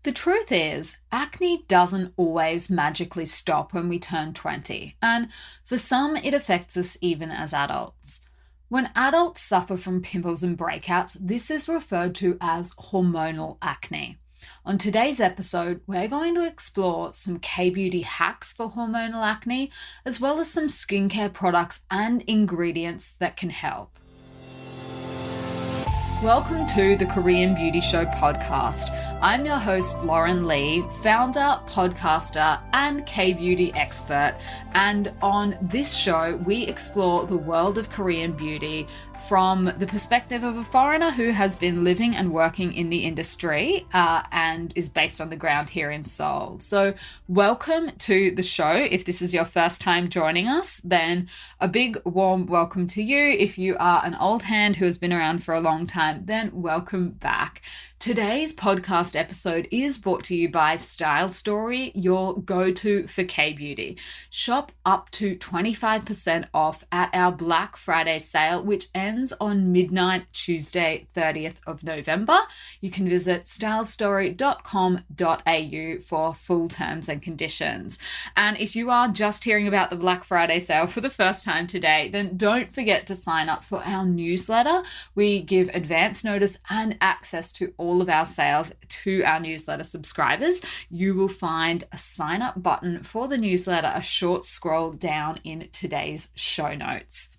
The truth is, acne doesn't always magically stop when we turn 20, and for some, it affects us even as adults. When adults suffer from pimples and breakouts, this is referred to as hormonal acne. On today's episode, we're going to explore some K-beauty hacks for hormonal acne, as well as some skincare products and ingredients that can help. Welcome to the Korean Beauty Show podcast. I'm your host, Lauren Lee, founder, podcaster, and K-beauty expert. And on this show, we explore the world of Korean beauty from the perspective of a foreigner who has been living and working in the industry and is based on the ground here in Seoul. So welcome to the show. If this is your first time joining us, then a big warm welcome to you. If you are an old hand who has been around for a long time, then welcome back. Today's podcast episode is brought to you by Style Story, your go-to for K-beauty. Shop up to 25% off at our Black Friday sale, which ends on midnight Tuesday, 30th of November. You can visit stylestory.com.au for full terms and conditions. And if you are just hearing about the Black Friday sale for the first time today, then don't forget to sign up for our newsletter. We give advance notice and access to all of our sales to our newsletter subscribers. You will find a sign up button for the newsletter, a short scroll down in today's show notes.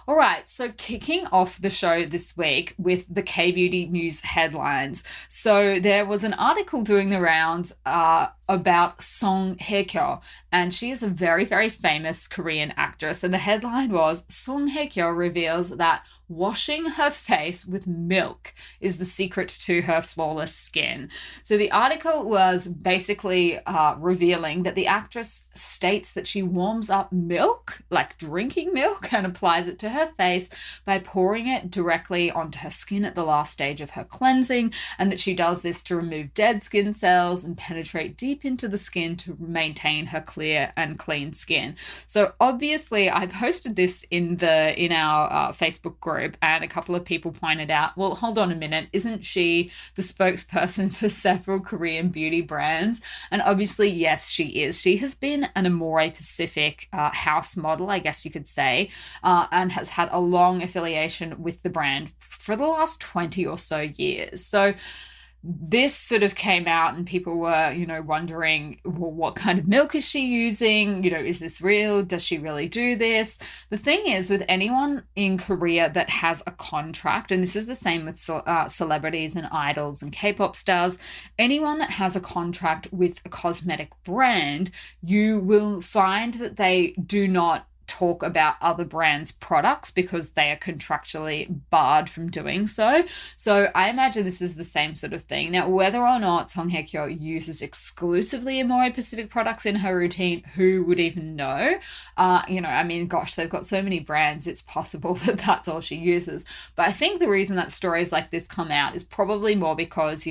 All right, so kicking off the show this week with the K-beauty news headlines. So there was an article doing the rounds about Hye Kyo, and she is a very, very famous Korean actress. And the headline was, Hye Kyo reveals that washing her face with milk is the secret to her flawless skin. So the article was basically revealing that the actress states that she warms up milk, like drinking milk, and applies it to her face by pouring it directly onto her skin at the last stage of her cleansing, and that she does this to remove dead skin cells and penetrate deep into the skin to maintain her clear and clean skin. So obviously I posted this in our Facebook group, and a couple of people pointed out, well, hold on a minute, isn't she the spokesperson for several Korean beauty brands? And obviously, yes, she is. She has been an Amore Pacific house model, I guess you could say, and has had a long affiliation with the brand for the last 20 or so years. So this sort of came out and people were, wondering, well, what kind of milk is she using? Is this real? Does she really do this? The thing is, with anyone in Korea that has a contract, and this is the same with celebrities and idols and K-pop stars, anyone that has a contract with a cosmetic brand, you will find that they do not talk about other brands' products because they are contractually barred from doing so. So I imagine this is the same sort of thing. Now, whether or not Hye Kyo uses exclusively Amore Pacific products in her routine, who would even know? Gosh, they've got so many brands, it's possible that that's all she uses. But I think the reason that stories like this come out is probably more because,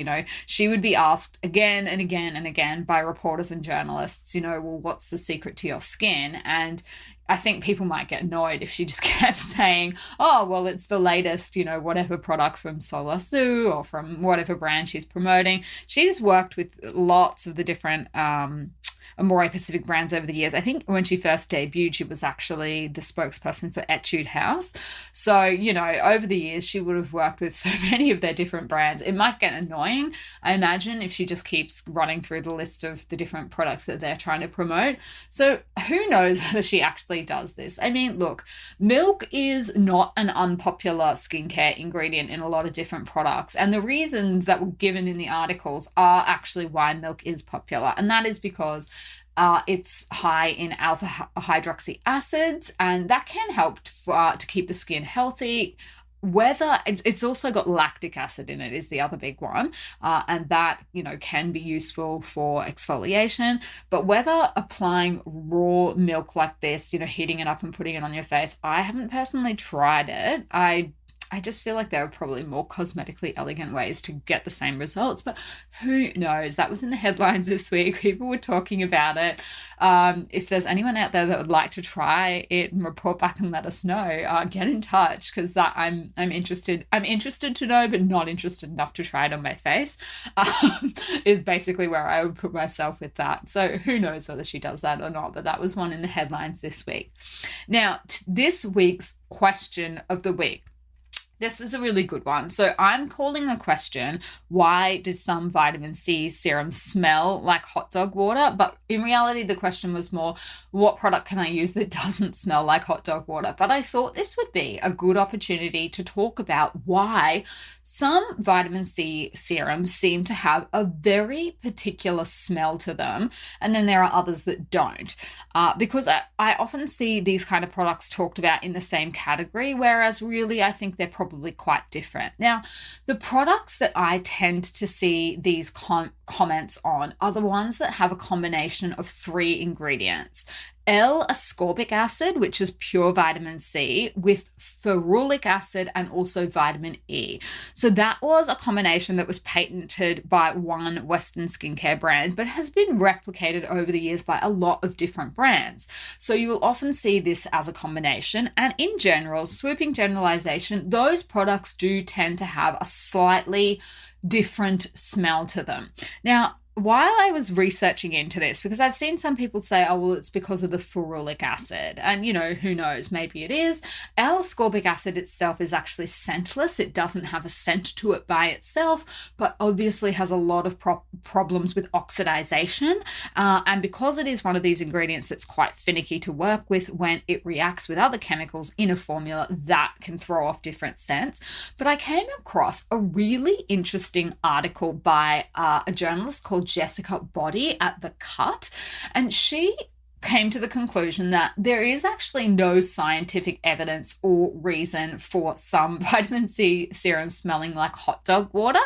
she would be asked again and again and again by reporters and journalists, well, what's the secret to your skin? And I think people might get annoyed if she just kept saying, oh, well, it's the latest, whatever product from Solasu or from whatever brand she's promoting. She's worked with lots of the different Amore Pacific brands over the years. I think when she first debuted, she was actually the spokesperson for Etude House. So, over the years, she would have worked with so many of their different brands. It might get annoying, I imagine, if she just keeps running through the list of the different products that they're trying to promote. So who knows whether she actually does this? I mean, look, milk is not an unpopular skincare ingredient in a lot of different products. And the reasons that were given in the articles are actually why milk is popular. And that is because it's high in alpha hydroxy acids, and that can help to keep the skin healthy. Whether it's also got lactic acid in it is the other big one, and that can be useful for exfoliation. But whether applying raw milk like this, heating it up and putting it on your face, I haven't personally tried it. I just feel like there are probably more cosmetically elegant ways to get the same results, but who knows? That was in the headlines this week. People were talking about it. If there's anyone out there that would like to try it and report back and let us know, get in touch, because that I'm interested. I'm interested to know, but not interested enough to try it on my face. Is basically where I would put myself with that. So who knows whether she does that or not, but that was one in the headlines this week. Now, this week's question of the week. This was a really good one. So I'm calling the question, why do some vitamin C serums smell like hot dog water? But in reality, the question was more, what product can I use that doesn't smell like hot dog water? But I thought this would be a good opportunity to talk about why some vitamin C serums seem to have a very particular smell to them, and then there are others that don't. Because I often see these kind of products talked about in the same category, whereas really I think they're probably quite different. Now, the products that I tend to see these comments on are the ones that have a combination of 3 ingredients. L-ascorbic acid, which is pure vitamin C, with ferulic acid and also vitamin E. So that was a combination that was patented by one Western skincare brand, but has been replicated over the years by a lot of different brands. So you will often see this as a combination. And in general, sweeping generalization, those products do tend to have a slightly different smell to them. Now, while I was researching into this, because I've seen some people say, oh, well, it's because of the ferulic acid. And, who knows, maybe it is. L-ascorbic acid itself is actually scentless. It doesn't have a scent to it by itself, but obviously has a lot of problems with oxidization. And because it is one of these ingredients that's quite finicky to work with when it reacts with other chemicals in a formula, that can throw off different scents. But I came across a really interesting article by a journalist called Jessica Body at The Cut, and she came to the conclusion that there is actually no scientific evidence or reason for some vitamin C serums smelling like hot dog water.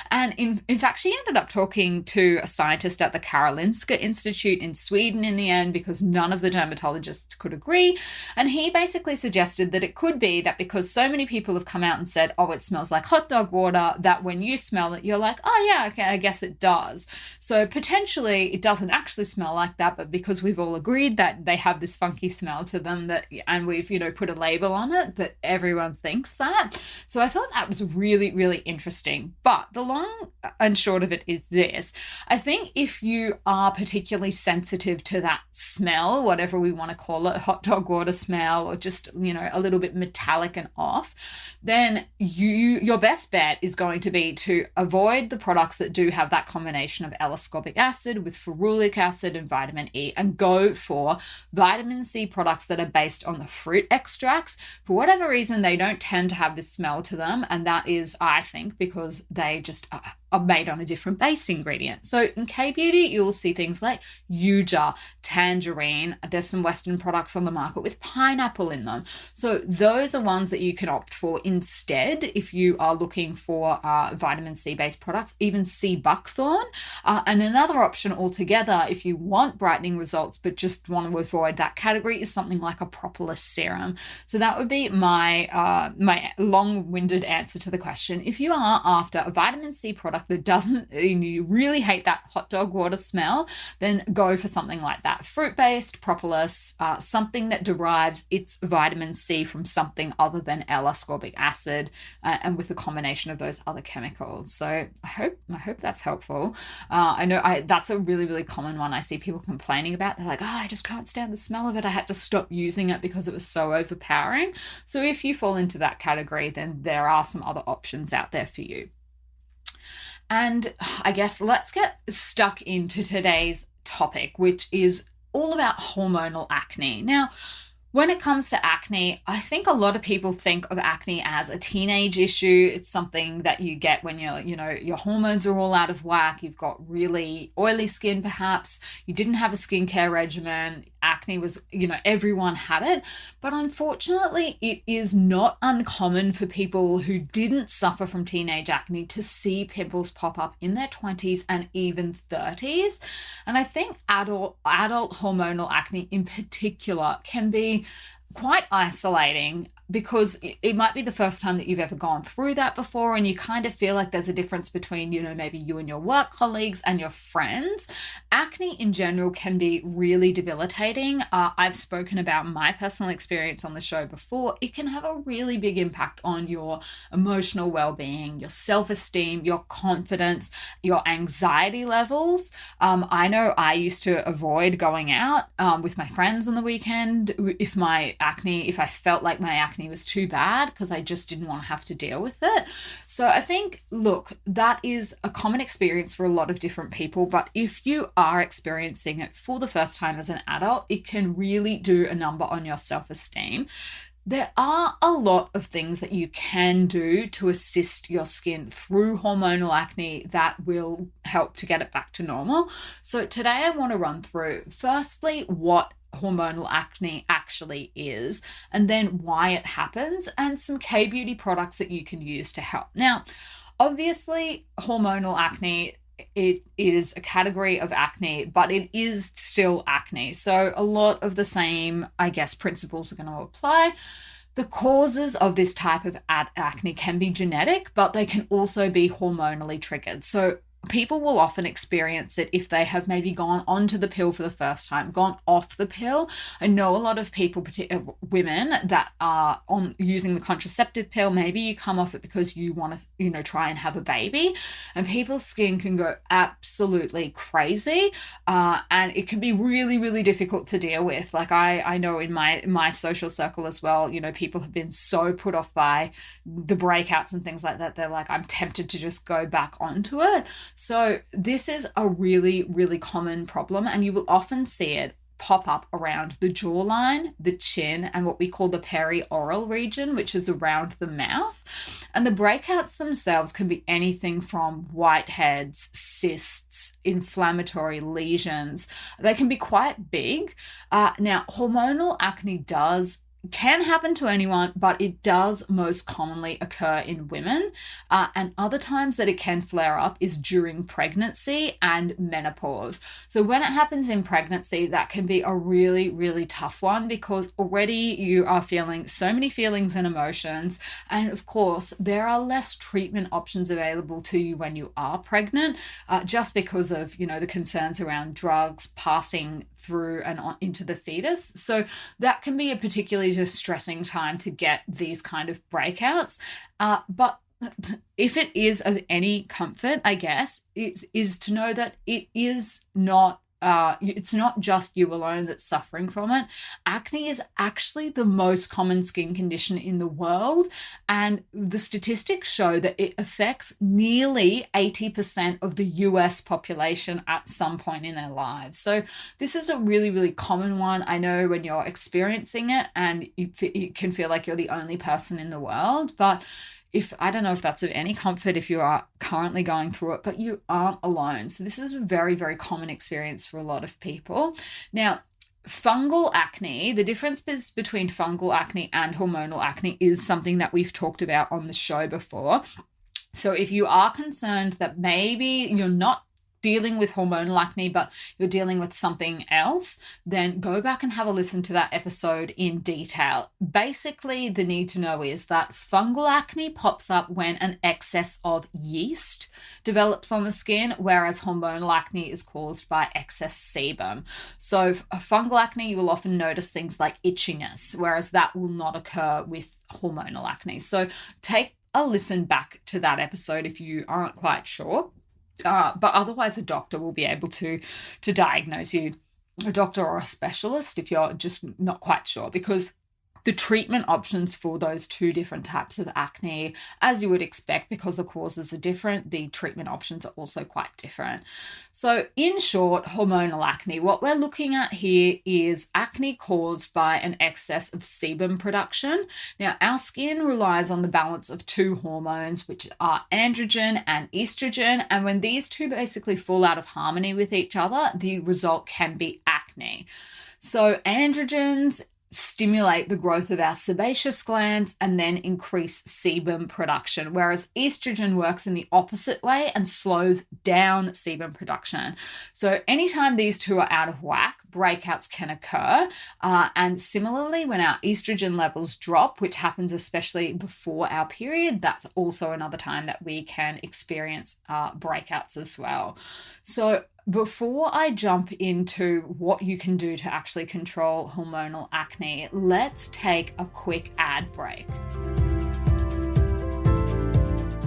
And in fact, she ended up talking to a scientist at the Karolinska Institute in Sweden in the end, because none of the dermatologists could agree. And he basically suggested that it could be that because so many people have come out and said, oh, it smells like hot dog water, that when you smell it, you're like, oh yeah, okay, I guess it does. So potentially it doesn't actually smell like that, but because we've all agreed that they have this funky smell to them, that, and we've put a label on it, that everyone thinks that. So I thought that was really, really interesting. But the long and short of it is this: I think if you are particularly sensitive to that smell, whatever we want to call it, hot dog water smell, or just a little bit metallic and off, then your best bet is going to be to avoid the products that do have that combination of L-ascorbic acid with ferulic acid and vitamin E, and go for vitamin C products that are based on the fruit extracts. For whatever reason, they don't tend to have this smell to them, and that is, I think, because they just are made on a different base ingredient. So in K-beauty, you'll see things like Yuja, tangerine. There's some Western products on the market with pineapple in them. So those are ones that you can opt for instead if you are looking for vitamin C-based products, even sea buckthorn. And another option altogether, if you want brightening results but just want to avoid that category, is something like a propolis serum. So that would be my long-winded answer to the question. If you are after a vitamin C product that doesn't, you really hate that hot dog water smell, then go for something like that. Fruit-based propolis, something that derives its vitamin C from something other than L-ascorbic acid, and with a combination of those other chemicals. So I hope that's helpful. I know that's a really, really common one I see people complaining about. They're like, oh, I just can't stand the smell of it. I had to stop using it because it was so overpowering. So if you fall into that category, then there are some other options out there for you. And I guess let's get stuck into today's topic, which is all about hormonal acne. Now, when it comes to acne, I think a lot of people think of acne as a teenage issue. It's something that you get when your hormones are all out of whack. You've got really oily skin, perhaps. You didn't have a skincare regimen. Acne was, everyone had it. But unfortunately, it is not uncommon for people who didn't suffer from teenage acne to see pimples pop up in their 20s and even 30s. And I think adult hormonal acne in particular can be quite isolating because it might be the first time that you've ever gone through that before, and you kind of feel like there's a difference between, maybe you and your work colleagues and your friends. Acne in general can be really debilitating. I've spoken about my personal experience on the show before. It can have a really big impact on your emotional well-being, your self-esteem, your confidence, your anxiety levels. I know I used to avoid going out with my friends on the weekend if I felt like my acne was too bad, because I just didn't want to have to deal with it. So I think, look, that is a common experience for a lot of different people, but if you are experiencing it for the first time as an adult, it can really do a number on your self-esteem. There are a lot of things that you can do to assist your skin through hormonal acne that will help to get it back to normal. So today I want to run through, firstly, what hormonal acne actually is, and then why it happens, and some K-beauty products that you can use to help. Now, obviously, hormonal acne, it is a category of acne, but it is still acne. So a lot of the same, principles are going to apply. The causes of this type of acne can be genetic, but they can also be hormonally triggered. So people will often experience it if they have maybe gone onto the pill for the first time, gone off the pill. I know a lot of people, particularly women, that are on using the contraceptive pill. Maybe you come off it because you want to, try and have a baby, and people's skin can go absolutely crazy, and it can be really, really difficult to deal with. Like I know in my social circle as well, people have been so put off by the breakouts and things like that. They're like, I'm tempted to just go back onto it. So this is a really, really common problem, and you will often see it pop up around the jawline, the chin, and what we call the perioral region, which is around the mouth. And the breakouts themselves can be anything from whiteheads, cysts, inflammatory lesions. They can be quite big. Now, hormonal acne can happen to anyone, but it does most commonly occur in women. And other times that it can flare up is during pregnancy and menopause. So when it happens in pregnancy, that can be a really, really tough one, because already you are feeling so many feelings and emotions. And of course, there are less treatment options available to you when you are pregnant, just because of, the concerns around drugs passing through and on into the fetus. So that can be a particularly distressing time to get these kind of breakouts. But if it is of any comfort, it is to know that it is not it's not just you alone that's suffering from it. Acne is actually the most common skin condition in the world, and the statistics show that it affects nearly 80% of the US population at some point in their lives. So this is a really, really common one. I know when you're experiencing it, and it can feel like you're the only person in the world, but I don't know if that's of any comfort if you are currently going through it, but you aren't alone. So this is a very, very common experience for a lot of people. Now, fungal acne, the difference between fungal acne and hormonal acne is something that we've talked about on the show before. So if you are concerned that maybe you're not dealing with hormonal acne, but you're dealing with something else, then go back and have a listen to that episode in detail. Basically, the need to know is that fungal acne pops up when an excess of yeast develops on the skin, whereas hormonal acne is caused by excess sebum. So fungal acne, you will often notice things like itchiness, whereas that will not occur with hormonal acne. So take a listen back to that episode if you aren't quite sure. But otherwise, a doctor will be able to diagnose you, a doctor or a specialist, if you're just not quite sure, because the treatment options for those two different types of acne, as you would expect, because the causes are different, the treatment options are also quite different. So in short, hormonal acne, what we're looking at here is acne caused by an excess of sebum production. Now, our skin relies on the balance of two hormones, which are androgen and estrogen. And when these two basically fall out of harmony with each other, the result can be acne. So androgens stimulate the growth of our sebaceous glands and then increase sebum production, whereas estrogen works in the opposite way and slows down sebum production. So anytime these two are out of whack, breakouts can occur. And similarly, when our estrogen levels drop, which happens especially before our period, that's also another time that we can experience breakouts as well. So before I jump into what you can do to actually control hormonal acne, let's take a quick ad break.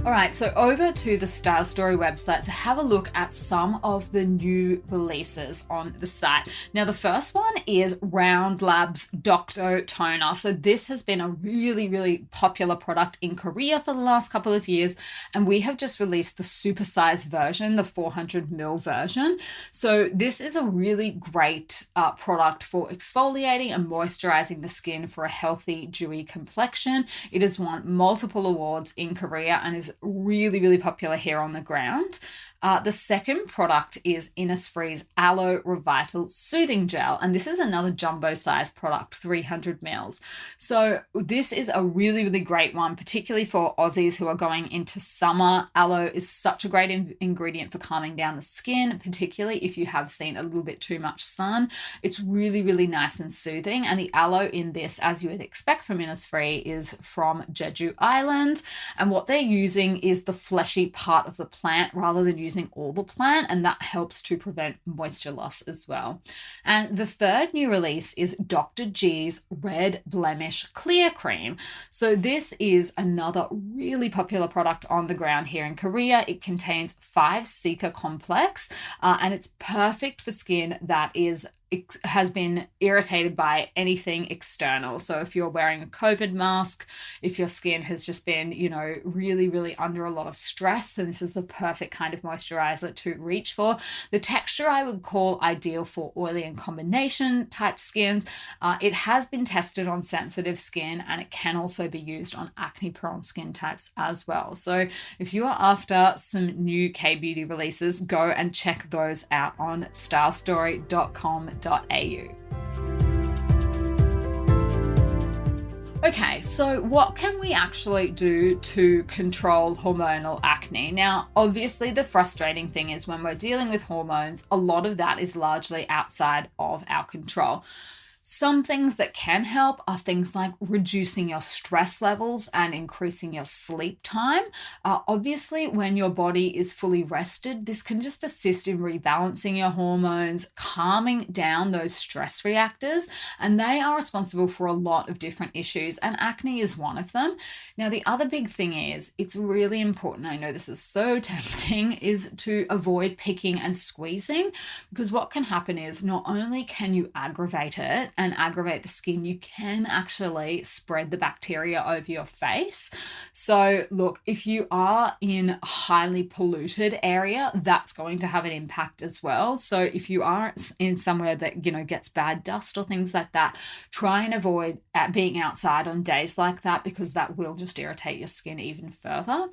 All right, so over to the Style Story website to have a look at some of the new releases on the site. Now, the first one is Round Labs Docto Toner. So this has been a really, really popular product in Korea for the last couple of years, and we have just released the supersized version, the 400ml version. So this is a really great product for exfoliating and moisturizing the skin for a healthy, dewy complexion. It has won multiple awards in Korea and is really, really popular here on the ground. The second product is Innisfree's Aloe Revital Soothing Gel, and this is another jumbo size product, 300 mils. So this is a really, really great one, particularly for Aussies who are going into summer. Aloe is such a great ingredient for calming down the skin, particularly if you have seen a little bit too much sun. It's really, really nice and soothing, and the aloe in this, as you would expect from Innisfree, is from Jeju Island, and what they're using is the fleshy part of the plant rather than using all the plant, and that helps to prevent moisture loss as well. And the third new release is Dr. G's Red Blemish Clear Cream. So this is another really popular product on the ground here in Korea. It contains 5-cica complex, and it's perfect for skin that has been irritated by anything external. So if you're wearing a COVID mask, if your skin has just been, really, really under a lot of stress, then this is the perfect kind of moisturizer to reach for. The texture I would call ideal for oily and combination type skins. It has been tested on sensitive skin, and it can also be used on acne prone skin types as well. So if you are after some new K-beauty releases, go and check those out on stylestory.com.au. Okay, so what can we actually do to control hormonal acne? Now, obviously the frustrating thing is when we're dealing with hormones, a lot of that is largely outside of our control. Some things that can help are things like reducing your stress levels and increasing your sleep time. Obviously, when your body is fully rested, this can just assist in rebalancing your hormones, calming down those stress reactors, and they are responsible for a lot of different issues, and acne is one of them. Now, the other big thing is, it's really important, I know this is so tempting, is to avoid picking and squeezing, because what can happen is not only can you aggravate it and aggravate the skin, you can actually spread the bacteria over your face. So look, if you are in a highly polluted area, that's going to have an impact as well. So if you are in somewhere that, gets bad dust or things like that, try and avoid being outside on days like that, because that will just irritate your skin even further.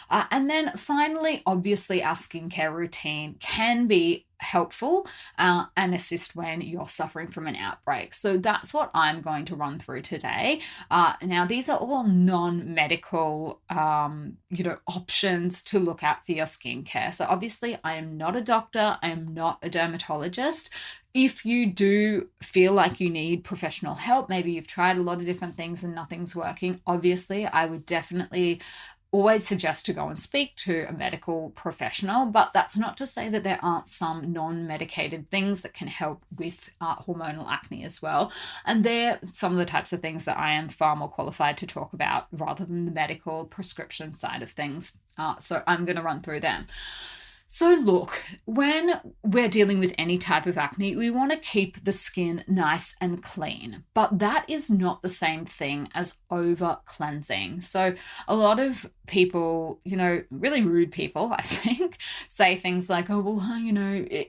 And then finally, obviously our skincare routine can be helpful and assist when you're suffering from an outbreak. So that's what I'm going to run through today. Now, these are all non-medical, options to look at for your skincare. So obviously, I am not a doctor. I am not a dermatologist. If you do feel like you need professional help, maybe you've tried a lot of different things and nothing's working, obviously, I would definitely always suggest to go and speak to a medical professional, but that's not to say that there aren't some non-medicated things that can help with hormonal acne as well. And they're some of the types of things that I am far more qualified to talk about rather than the medical prescription side of things. So I'm going to run through them. So look, when we're dealing with any type of acne, we want to keep the skin nice and clean, but that is not the same thing as over cleansing. So a lot of people, really rude people, I think, say things like, oh, well,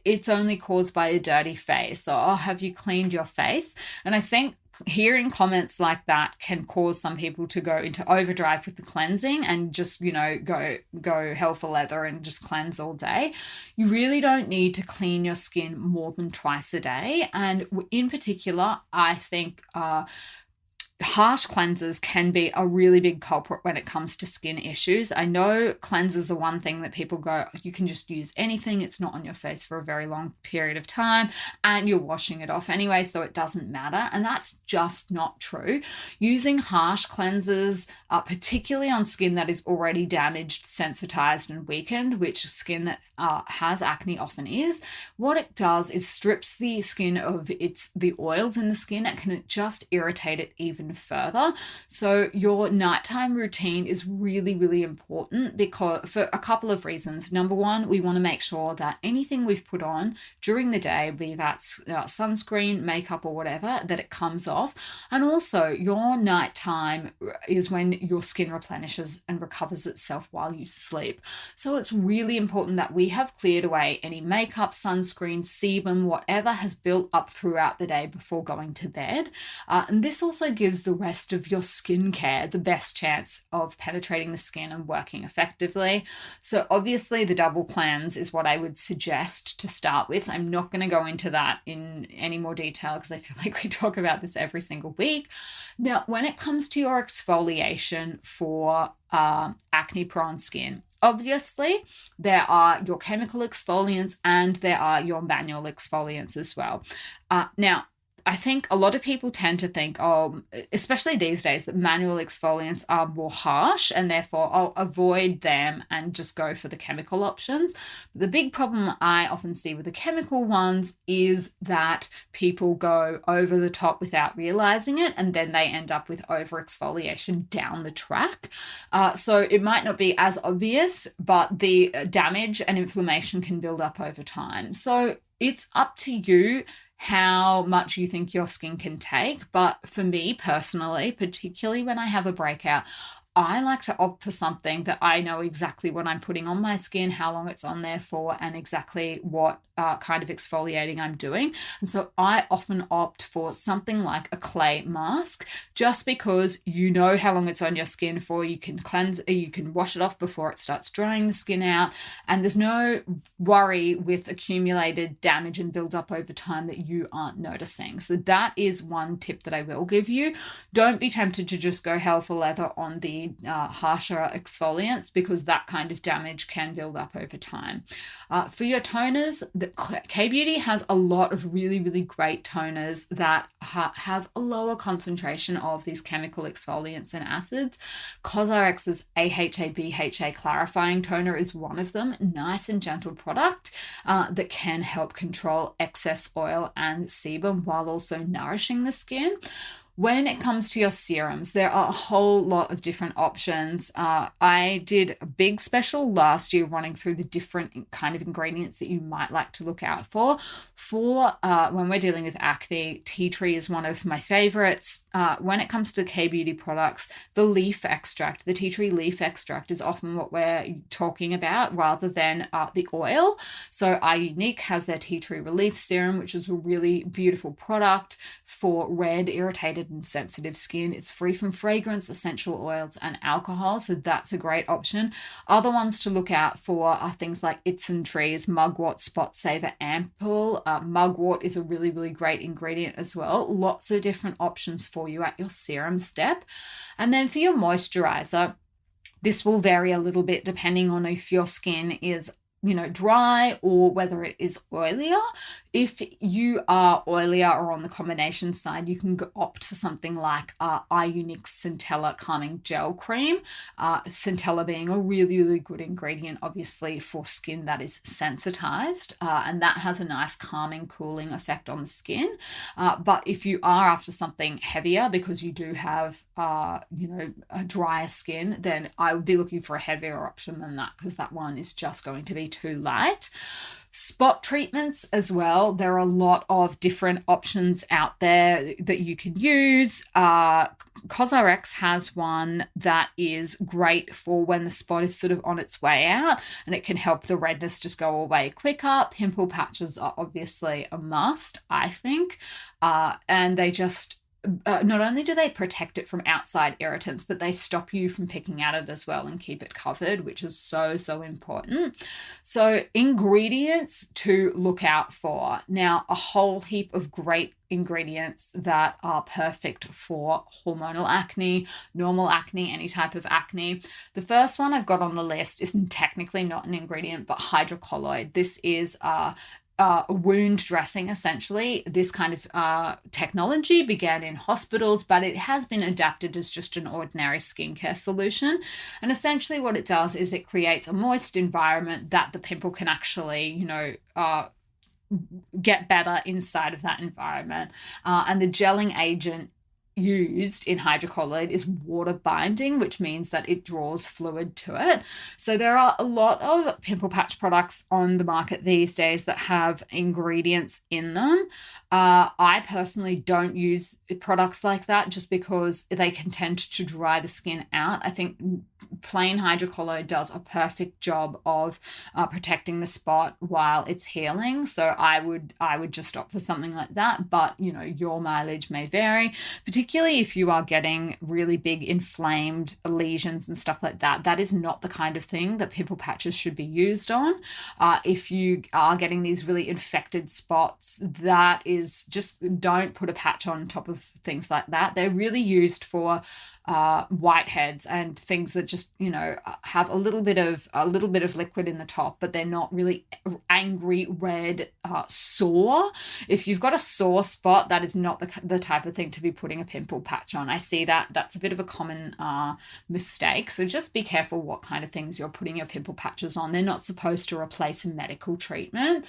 it's only caused by a dirty face, or, oh, have you cleaned your face? And I think hearing comments like that can cause some people to go into overdrive with the cleansing and just, go hell for leather and just cleanse all day. You really don't need to clean your skin more than twice a day. And in particular, I think harsh cleansers can be a really big culprit when it comes to skin issues. I know cleansers are one thing that people go, you can just use anything. It's not on your face for a very long period of time and you're washing it off anyway, so it doesn't matter. And that's just not true. Using harsh cleansers, particularly on skin that is already damaged, sensitized, and weakened, which skin that has acne often is, what it does is strips the skin of the oils in the skin and can just irritate it even further. So your nighttime routine is really, really important because for a couple of reasons. Number one, we want to make sure that anything we've put on during the day, be that sunscreen, makeup, or whatever, that it comes off. And also your nighttime is when your skin replenishes and recovers itself while you sleep. So it's really important that we have cleared away any makeup, sunscreen, sebum, whatever has built up throughout the day before going to bed. And this also gives the rest of your skincare the best chance of penetrating the skin and working effectively. So obviously the double cleanse is what I would suggest to start with. I'm not going to go into that in any more detail because I feel like we talk about this every single week. Now, when it comes to your exfoliation for acne-prone skin, obviously, there are your chemical exfoliants and there are your manual exfoliants as well. Now, I think a lot of people tend to think, especially these days, that manual exfoliants are more harsh and therefore I'll avoid them and just go for the chemical options. The big problem I often see with the chemical ones is that people go over the top without realizing it and then they end up with over exfoliation down the track. So it might not be as obvious, but the damage and inflammation can build up over time. So it's up to you how much you think your skin can take. But for me personally, particularly when I have a breakout, I like to opt for something that I know exactly what I'm putting on my skin, how long it's on there for, and exactly what kind of exfoliating I'm doing. And so I often opt for something like a clay mask, just because you know how long it's on your skin for. You can cleanse, you can wash it off before it starts drying the skin out, and there's no worry with accumulated damage and build up over time that you aren't noticing. So that is one tip that I will give you. Don't be tempted to just go hell for leather on the harsher exfoliants, because that kind of damage can build up over time. For your toners, the K-Beauty has a lot of really, really great toners that have a lower concentration of these chemical exfoliants and acids. CosRx's AHA BHA clarifying toner is one of them. Nice and gentle product that can help control excess oil and sebum while also nourishing the skin. When it comes to your serums, there are a whole lot of different options. I did a big special last year running through the different kind of ingredients that you might like to look out for. For when we're dealing with acne, tea tree is one of my favorites. When it comes to K-Beauty products, the leaf extract, the tea tree leaf extract is often what we're talking about rather than the oil. So Unique has their tea tree relief serum, which is a really beautiful product for red, irritated, and sensitive skin. It's free from fragrance, essential oils, and alcohol, so that's a great option. Other ones to look out for are things like Itzen Tree's Mugwort Spot Saver Ampoule. Mugwort is a really, really great ingredient as well. Lots of different options for you at your serum step. And then for your moisturizer, this will vary a little bit depending on if your skin is dry or whether it is oilier. If you are oilier or on the combination side, you can opt for something like Unique Centella Calming Gel Cream. Centella being a really, really good ingredient, obviously, for skin that is sensitized, and that has a nice calming, cooling effect on the skin. But if you are after something heavier because you do have, a drier skin, then I would be looking for a heavier option than that, because that one is just going to be too light. Spot treatments as well. There are a lot of different options out there that you can use. CosRx has one that is great for when the spot is sort of on its way out, and it can help the redness just go away quicker. Pimple patches are obviously a must, I think, and they just not only do they protect it from outside irritants, but they stop you from picking at it as well and keep it covered, which is so, so important. So ingredients to look out for. Now, a whole heap of great ingredients that are perfect for hormonal acne, normal acne, any type of acne. The first one I've got on the list is technically not an ingredient, but hydrocolloid. This is a wound dressing, essentially. This kind of technology began in hospitals, but it has been adapted as just an ordinary skincare solution. And essentially what it does is it creates a moist environment that the pimple can actually, get better inside of that environment. And the gelling agent used in hydrocolloid is water binding, which means that it draws fluid to it. So there are a lot of pimple patch products on the market these days that have ingredients in them. I personally don't use products like that just because they can tend to dry the skin out. I think plain hydrocolloid does a perfect job of protecting the spot while it's healing. So I would just opt for something like that. But your mileage may vary, particularly if you are getting really big inflamed lesions and stuff like that. That is not the kind of thing that pimple patches should be used on. If you are getting these really infected spots, that is just, don't put a patch on top of things like that. They're really used for whiteheads and things that just have a little bit of liquid in the top, but they're not really angry red sore. If you've got a sore spot, that is not the type of thing to be putting a pimple patch on. I see that's a bit of a common mistake, so just be careful what kind of things you're putting your pimple patches on. They're not supposed to replace medical treatment,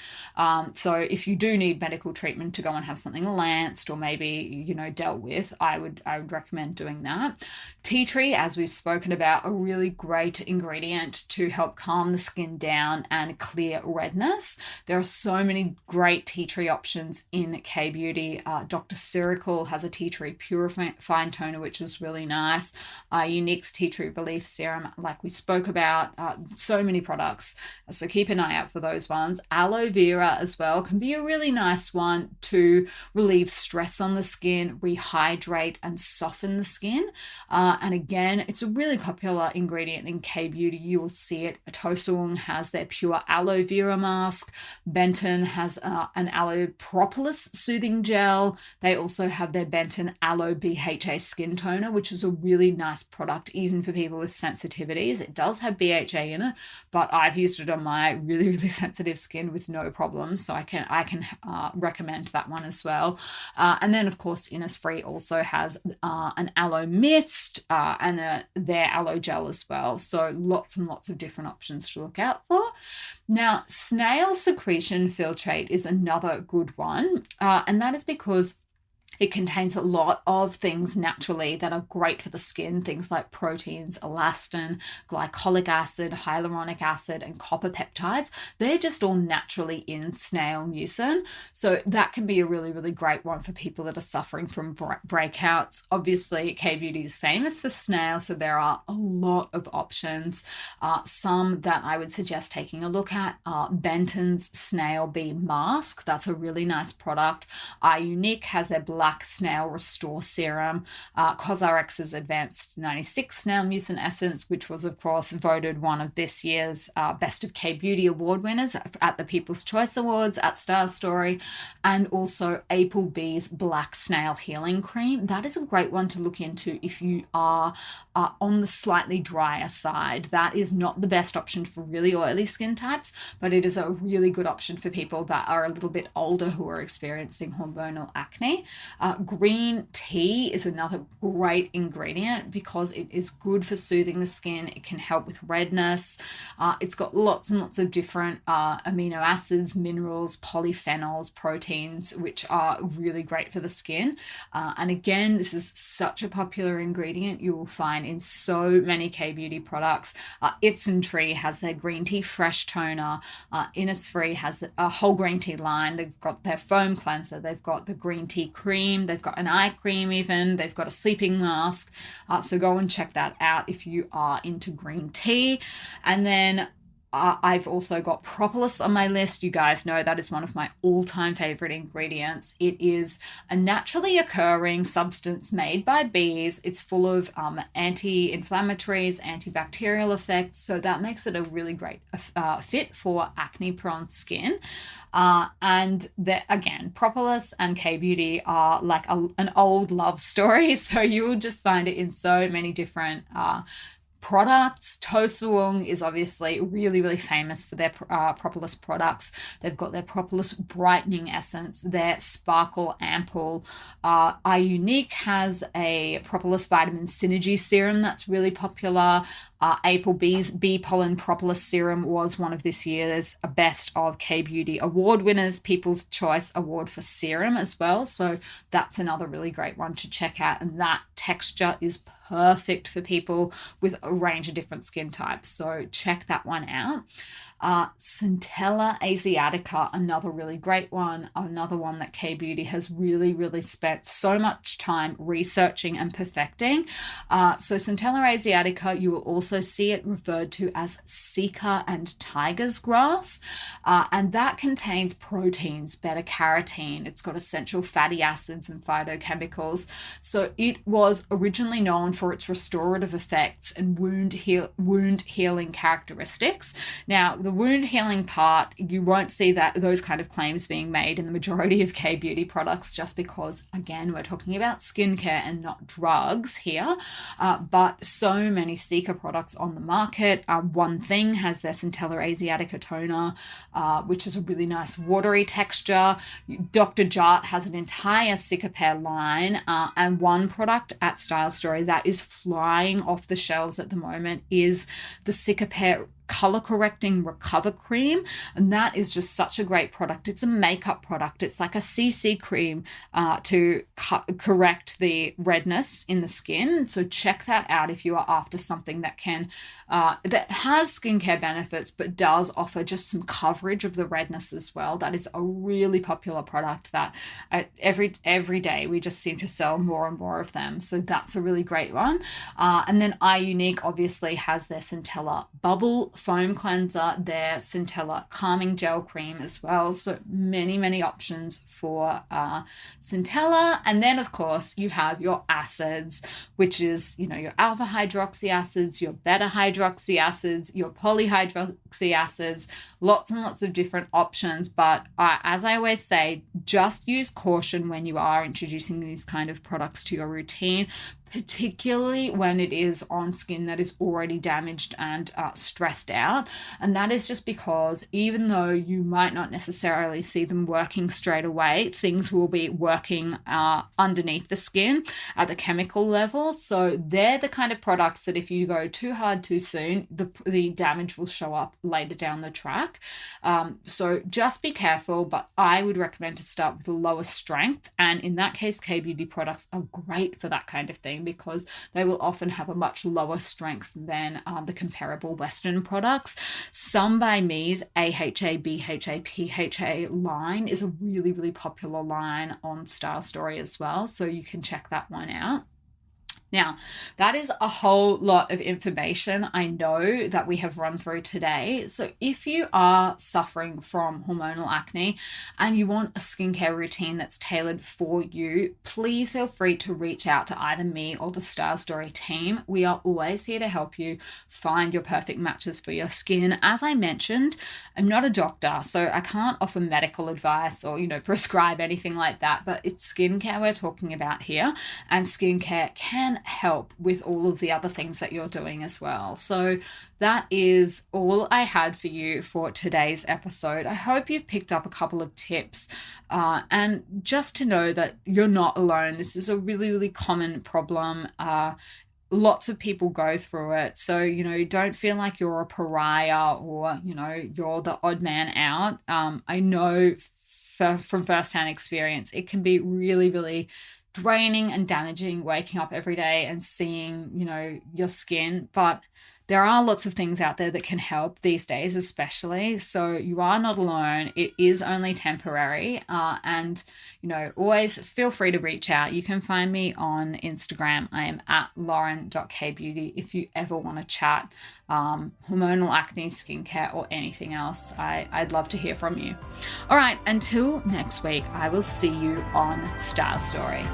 so if you do need medical treatment to go and have something lanced or maybe dealt with, I would recommend doing that. Tea tree, as we've spoken about, a really great ingredient to help calm the skin down and clear redness. There are so many great tea tree options in K-Beauty. Dr. Sirical has a tea tree purifying toner, which is really nice. Unique's tea tree relief serum, like we spoke about. So many products, so keep an eye out for those ones. Aloe vera as well can be a really nice one to relieve stress on the skin, rehydrate and soften the skin. And again, it's a really popular ingredient in K-Beauty. You will see it. Tosung has their pure aloe vera mask. Benton has an aloe propolis soothing gel. They also have their Benton aloe BHA skin toner, which is a really nice product even for people with sensitivities. It does have BHA in it, but I've used it on my really, really sensitive skin with no problems, so I can recommend that one as well. And then of course Innisfree also has an aloe mist and their aloe gel as well. So lots and lots of different options to look out for. Now, snail secretion filtrate is another good one, and that is because it contains a lot of things naturally that are great for the skin, things like proteins, elastin, glycolic acid, hyaluronic acid, and copper peptides. They're just all naturally in snail mucin. So that can be a really, really great one for people that are suffering from breakouts. Obviously, K-Beauty is famous for snail, so there are a lot of options. Some that I would suggest taking a look at are Benton's Snail Bee Mask. That's a really nice product. Unique has their Black Snail Restore Serum, CosRx's Advanced 96 Snail Mucin Essence, which was of course voted one of this year's Best of K-Beauty award winners at the People's Choice Awards at Star Story, and also Applebee's Black Snail Healing Cream. That is a great one to look into if you are on the slightly drier side. That is not the best option for really oily skin types, but it is a really good option for people that are a little bit older who are experiencing hormonal acne. Green tea is another great ingredient because it is good for soothing the skin. It can help with redness. It's got lots and lots of different amino acids, minerals, polyphenols, proteins, which are really great for the skin. And again, this is such a popular ingredient you will find in so many K-Beauty products. It's and Tree has their green tea fresh toner. Innisfree has a whole green tea line. They've got their foam cleanser. They've got the green tea cream. They've got an eye cream even. They've got a sleeping mask. So go and check that out if you are into green tea. And then I've also got propolis on my list. You guys know that is one of my all-time favorite ingredients. It is a naturally occurring substance made by bees. It's full of anti-inflammatories, antibacterial effects, so that makes it a really great fit for acne-prone skin. And again, propolis and K-beauty are like an old love story, so you will just find it in so many different products. Tosuwung is obviously really, really famous for their propolis products. They've got their propolis brightening essence, their sparkle ampoule. Unique has a propolis vitamin synergy serum that's really popular. April B's Bee Pollen Propolis Serum was one of this year's Best of K-Beauty award winners, People's Choice Award for Serum as well. So that's another really great one to check out. And that texture is perfect for people with a range of different skin types. So check that one out. Centella Asiatica, another really great one, another one that K-Beauty has really, really spent so much time researching and perfecting. So Centella Asiatica, you will also see it referred to as Sika and tiger's grass, and that contains proteins, beta-carotene. It's got essential fatty acids and phytochemicals. So it was originally known for its restorative effects and wound healing characteristics. Now, the wound healing part, you won't see those kind of claims being made in the majority of K-beauty products, just because, again, we're talking about skincare and not drugs here. But so many Sika products on the market. One Thing has their Centella Asiatica toner, which is a really nice watery texture. Dr. Jart has an entire Cicapair line, and one product at Style Story that is flying off the shelves at the moment is the Cicapair color correcting recover cream, and that is just such a great product. It's a makeup product. It's like a CC cream to correct the redness in the skin. So check that out if you are after something that can that has skincare benefits but does offer just some coverage of the redness as well. That is a really popular product that every day we just seem to sell more and more of them. So that's a really great one. And then Unique obviously has their Centella Bubble Foam Cleanser, their Centella Calming Gel Cream as well. So many options for Centella. And then, of course, you have your acids, which is, your alpha hydroxy acids, your beta hydroxy acids, your polyhydroxy acids, lots and lots of different options. But as I always say, just use caution when you are introducing these kind of products to your routine, particularly when it is on skin that is already damaged and stressed out. And that is just because even though you might not necessarily see them working straight away, things will be working underneath the skin at the chemical level. So they're the kind of products that if you go too hard too soon, the damage will show up later down the track. So just be careful, but I would recommend to start with the lowest strength. And in that case, K-beauty products are great for that kind of thing, because they will often have a much lower strength than the comparable Western products. Some by Me's AHA, BHA, PHA line is a really, really popular line on Style Story as well, so you can check that one out. Now, that is a whole lot of information I know that we have run through today. So if you are suffering from hormonal acne and you want a skincare routine that's tailored for you, please feel free to reach out to either me or the Style Story team. We are always here to help you find your perfect matches for your skin. As I mentioned, I'm not a doctor, so I can't offer medical advice or, prescribe anything like that, but it's skincare we're talking about here, and skincare can help with all of the other things that you're doing as well. So that is all I had for you for today's episode. I hope you've picked up a couple of tips, and just to know that you're not alone. This is a really, really common problem. Lots of people go through it. So, don't feel like you're a pariah or, you're the odd man out. I know from firsthand experience, it can be really, really draining and damaging waking up every day and seeing, your skin. But there are lots of things out there that can help these days, especially. So you are not alone. It is only temporary. And, always feel free to reach out. You can find me on Instagram. I am at lauren.kbeauty if you ever want to chat hormonal acne, skincare, or anything else. I'd love to hear from you. All right, until next week, I will see you on Style Story.